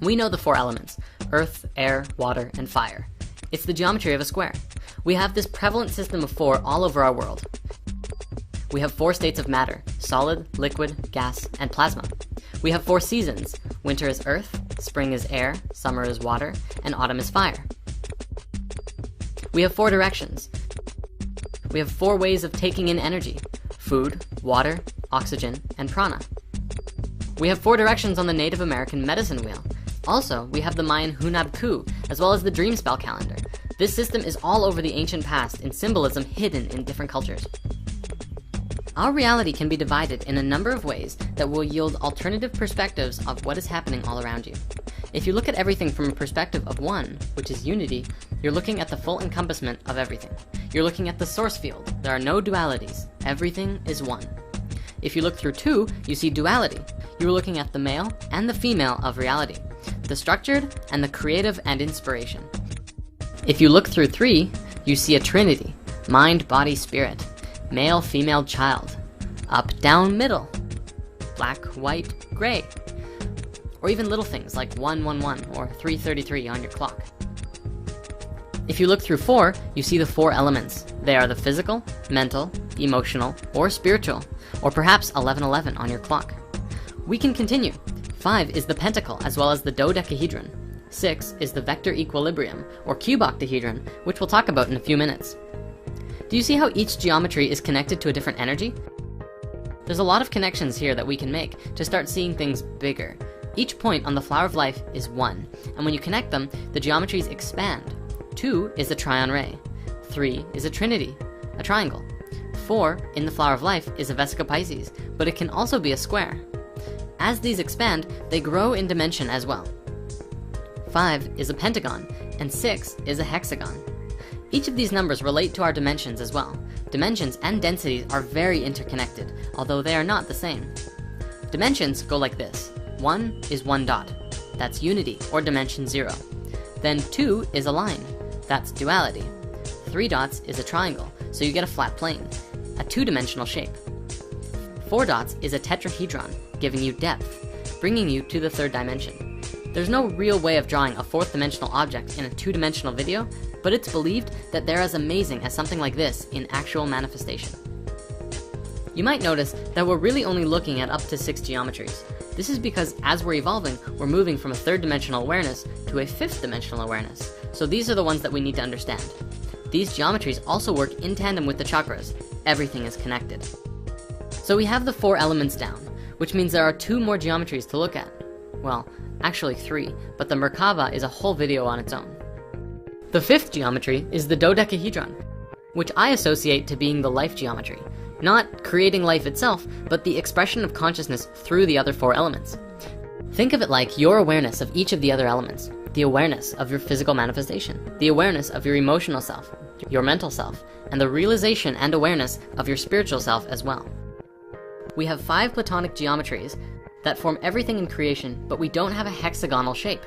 We know the four elements: earth, air, water, and fire. It's the geometry of a square. We have this prevalent system of four all over our world. We have four states of matter: solid, liquid, gas, and plasma. We have four seasons: winter is earth, spring is air, summer is water, and autumn is fire. We have four directions. We have four ways of taking in energy: food, water, oxygen, and prana. We have four directions on the Native American medicine wheel. Also, we have the Mayan Hunab Ku, as well as the dream spell calendar. This system is all over the ancient past in symbolism hidden in different cultures. Our reality can be divided in a number of ways that will yield alternative perspectives of what is happening all around you. If you look at everything from a perspective of one, which is unity, you're looking at the full encompassment of everything. You're looking at the source field. There are no dualities. Everything is one. If you look through two, you see duality. You're looking at the male and the female of reality, the structured and the creative and inspiration. If you look through three, you see a trinity: mind, body, spirit, male, female, child, up, down, middle, black, white, gray, or even little things like 111 or 333 on your clock. If you look through four, you see the four elements. They are the physical, mental, emotional, or spiritual, or perhaps 1111 on your clock. We can continue. 5 is the pentacle, as well as the dodecahedron. 6 is the vector equilibrium, or cuboctahedron, which we'll talk about in a few minutes. Do you see how each geometry is connected to a different energy? There's a lot of connections here that we can make to start seeing things bigger. Each point on the flower of life is one, and when you connect them, the geometries expand. 2 is a trion ray. 3 is a trinity, a triangle. 4 in the flower of life is a vesica Pisces, but it can also be a square. As these expand, they grow in dimension as well. 5 is a pentagon, and 6 is a hexagon. Each of these numbers relate to our dimensions as well. Dimensions and densities are very interconnected, although they are not the same. Dimensions go like this. 1 is 1 dot. That's unity, or dimension 0. Then 2 is a line. That's duality. 3 dots is a triangle, so you get a flat plane, a two-dimensional shape. 4 dots is a tetrahedron, giving you depth, bringing you to the third dimension. There's no real way of drawing a fourth dimensional object in a two-dimensional video, but it's believed that they're as amazing as something like this in actual manifestation. You might notice that we're really only looking at up to 6 geometries. This is because as we're evolving, we're moving from a third dimensional awareness to a fifth dimensional awareness. So these are the ones that we need to understand. These geometries also work in tandem with the chakras. Everything is connected. So we have the 4 elements down, which means there are 2 more geometries to look at. Well, actually 3, but the Merkaba is a whole video on its own. The 5th geometry is the dodecahedron, which I associate to being the life geometry. Not creating life itself, but the expression of consciousness through the other 4 elements. Think of it like your awareness of each of the other elements. The awareness of your physical manifestation, the awareness of your emotional self, your mental self, and the realization and awareness of your spiritual self as well. We have 5 platonic geometries that form everything in creation, but we don't have a hexagonal shape.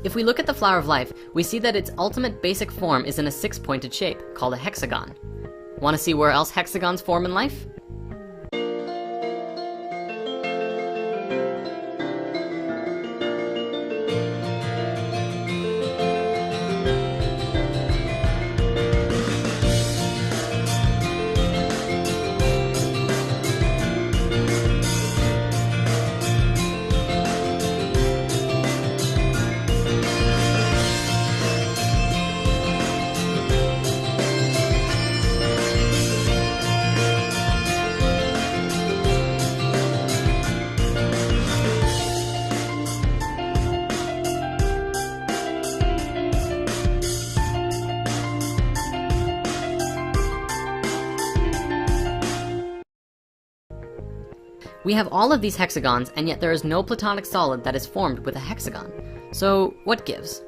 If we look at the flower of life, we see that its ultimate basic form is in a 6-pointed shape, called a hexagon. Want to see where else hexagons form in life? We have all of these hexagons, and yet there is no platonic solid that is formed with a hexagon. So what gives?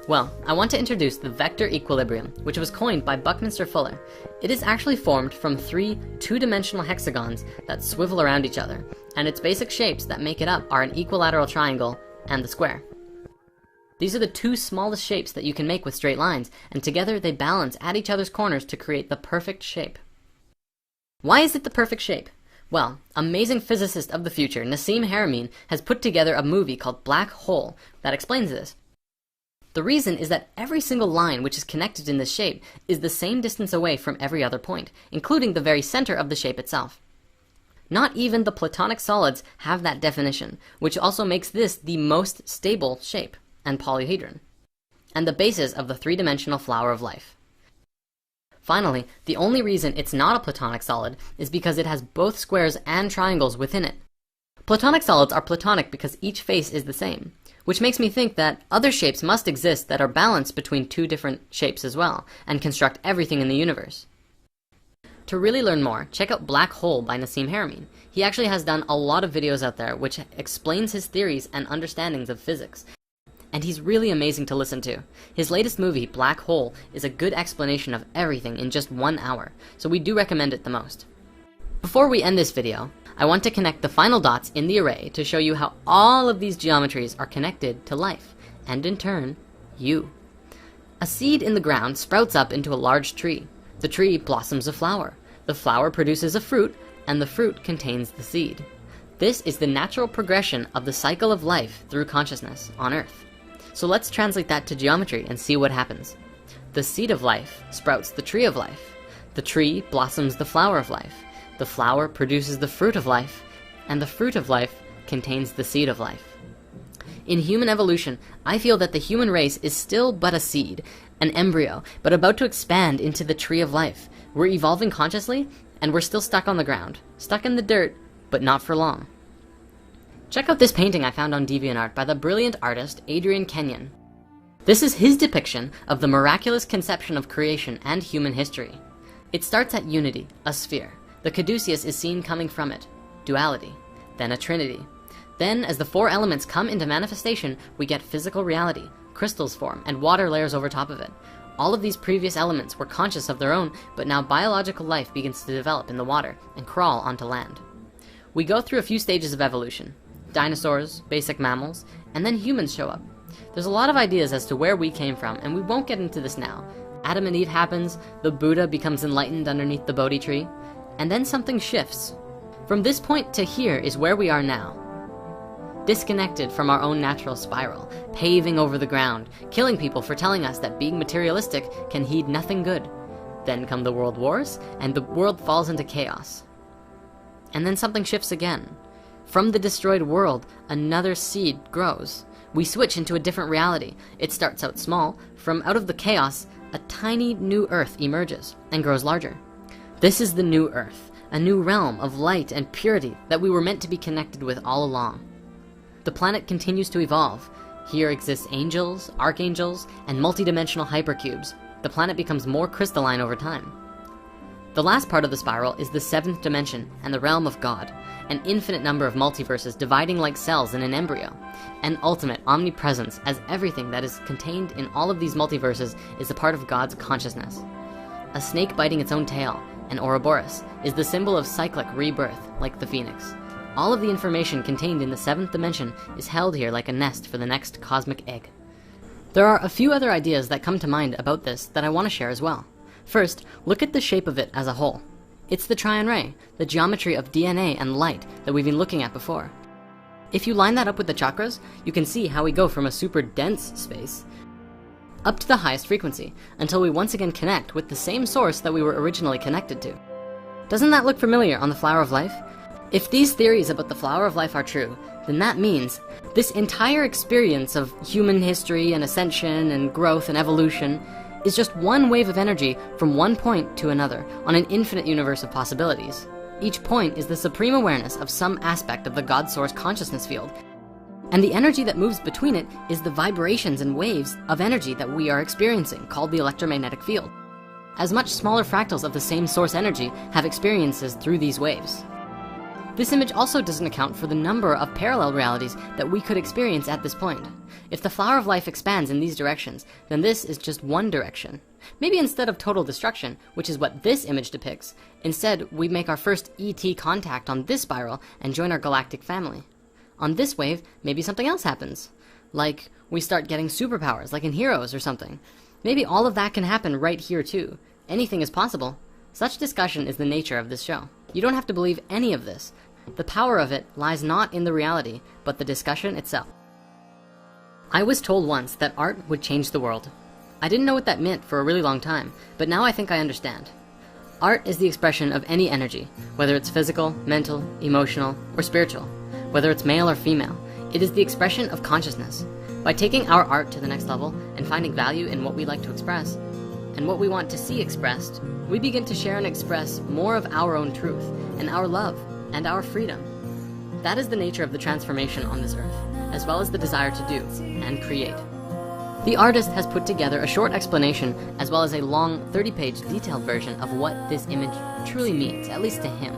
Well, I want to introduce the vector equilibrium, which was coined by Buckminster Fuller. It is actually formed from 3 two-dimensional hexagons that swivel around each other, and its basic shapes that make it up are an equilateral triangle and the square. These are the 2 smallest shapes that you can make with straight lines, and together they balance at each other's corners to create the perfect shape. Why is it the perfect shape? Well, amazing physicist of the future, Nassim Haramein, has put together a movie called Black Hole that explains this. The reason is that every single line which is connected in this shape is the same distance away from every other point, including the very center of the shape itself. Not even the Platonic solids have that definition, which also makes this the most stable shape and polyhedron, and the basis of the three-dimensional flower of life. Finally, the only reason it's not a Platonic solid is because it has both squares and triangles within it. Platonic solids are Platonic because each face is the same, which makes me think that other shapes must exist that are balanced between two different shapes as well, and construct everything in the universe. To really learn more, check out Black Hole by Nassim Haramein. He actually has done a lot of videos out there which explains his theories and understandings of physics, and he's really amazing to listen to. His latest movie, Black Hole, is a good explanation of everything in just 1 hour, so we do recommend it the most. Before we end this video, I want to connect the final dots in the array to show you how all of these geometries are connected to life, and in turn, you. A seed in the ground sprouts up into a large tree. The tree blossoms a flower. The flower produces a fruit, and the fruit contains the seed. This is the natural progression of the cycle of life through consciousness on Earth. So let's translate that to geometry and see what happens. The seed of life sprouts the tree of life. The tree blossoms the flower of life. The flower produces the fruit of life, and the fruit of life contains the seed of life. In human evolution, I feel that the human race is still but a seed, an embryo, but about to expand into the tree of life. We're evolving consciously, and we're still stuck on the ground, stuck in the dirt, but not for long. Check out this painting I found on DeviantArt by the brilliant artist Adrian Kenyon. This is his depiction of the miraculous conception of creation and human history. It starts at unity, a sphere. The caduceus is seen coming from it, duality, then a trinity. Then, as the 4 elements come into manifestation, we get physical reality, crystals form, and water layers over top of it. All of these previous elements were conscious of their own, but now biological life begins to develop in the water and crawl onto land. We go through a few stages of evolution. Dinosaurs, basic mammals, and then humans show up. There's a lot of ideas as to where we came from, and we won't get into this now. Adam and Eve happens, the Buddha becomes enlightened underneath the Bodhi tree, and then something shifts. From this point to here is where we are now. Disconnected from our own natural spiral, paving over the ground, killing people for telling us that being materialistic can heed nothing good. Then come the world wars, and the world falls into chaos. And then something shifts again. From the destroyed world, another seed grows. We switch into a different reality. It starts out small. From out of the chaos, a tiny new Earth emerges and grows larger. This is the new Earth, a new realm of light and purity that we were meant to be connected with all along. The planet continues to evolve. Here exist angels, archangels, and multidimensional hypercubes. The planet becomes more crystalline over time. The last part of the spiral is the 7th dimension and the realm of God, an infinite number of multiverses dividing like cells in an embryo, an ultimate omnipresence as everything that is contained in all of these multiverses is a part of God's consciousness. A snake biting its own tail, an Ouroboros, is the symbol of cyclic rebirth, like the phoenix. All of the information contained in the 7th dimension is held here like a nest for the next cosmic egg. There are a few other ideas that come to mind about this that I want to share as well. First, look at the shape of it as a whole. It's the Triune Ray, the geometry of DNA and light that we've been looking at before. If you line that up with the chakras, you can see how we go from a super dense space up to the highest frequency, until we once again connect with the same source that we were originally connected to. Doesn't that look familiar on the Flower of Life? If these theories about the Flower of Life are true, then that means this entire experience of human history and ascension and growth and evolution is just one wave of energy from one point to another on an infinite universe of possibilities. Each point is the supreme awareness of some aspect of the God Source consciousness field, and the energy that moves between it is the vibrations and waves of energy that we are experiencing, called the electromagnetic field. As much smaller fractals of the same source energy have experiences through these waves. This image also doesn't account for the number of parallel realities that we could experience at this point. If the Flower of Life expands in these directions, then this is just one direction. Maybe instead of total destruction, which is what this image depicts, instead we make our first ET contact on this spiral and join our galactic family. On this wave, maybe something else happens. Like, we start getting superpowers, like in Heroes or something. Maybe all of that can happen right here too. Anything is possible. Such discussion is the nature of this show. You don't have to believe any of this. The power of it lies not in the reality, but the discussion itself. I was told once that art would change the world. I didn't know what that meant for a really long time, but now I think I understand. Art is the expression of any energy, whether it's physical, mental, emotional, or spiritual. Whether it's male or female, it is the expression of consciousness. By taking our art to the next level and finding value in what we like to express, and what we want to see expressed, we begin to share and express more of our own truth, and our love, and our freedom. That is the nature of the transformation on this earth, as well as the desire to do and create. The artist has put together a short explanation as well as a long 30-page detailed version of what this image truly means, at least to him.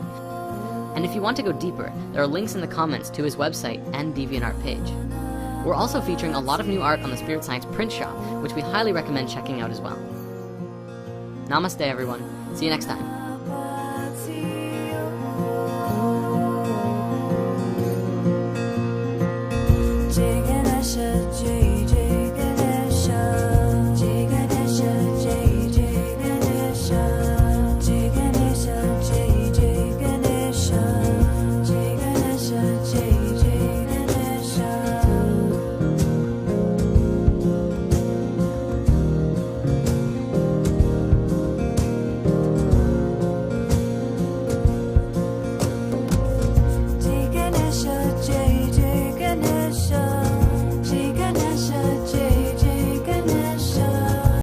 And if you want to go deeper, there are links in the comments to his website and DeviantArt page. We're also featuring a lot of new art on the Spirit Science print shop, which we highly recommend checking out as well. Namaste everyone. See you next time.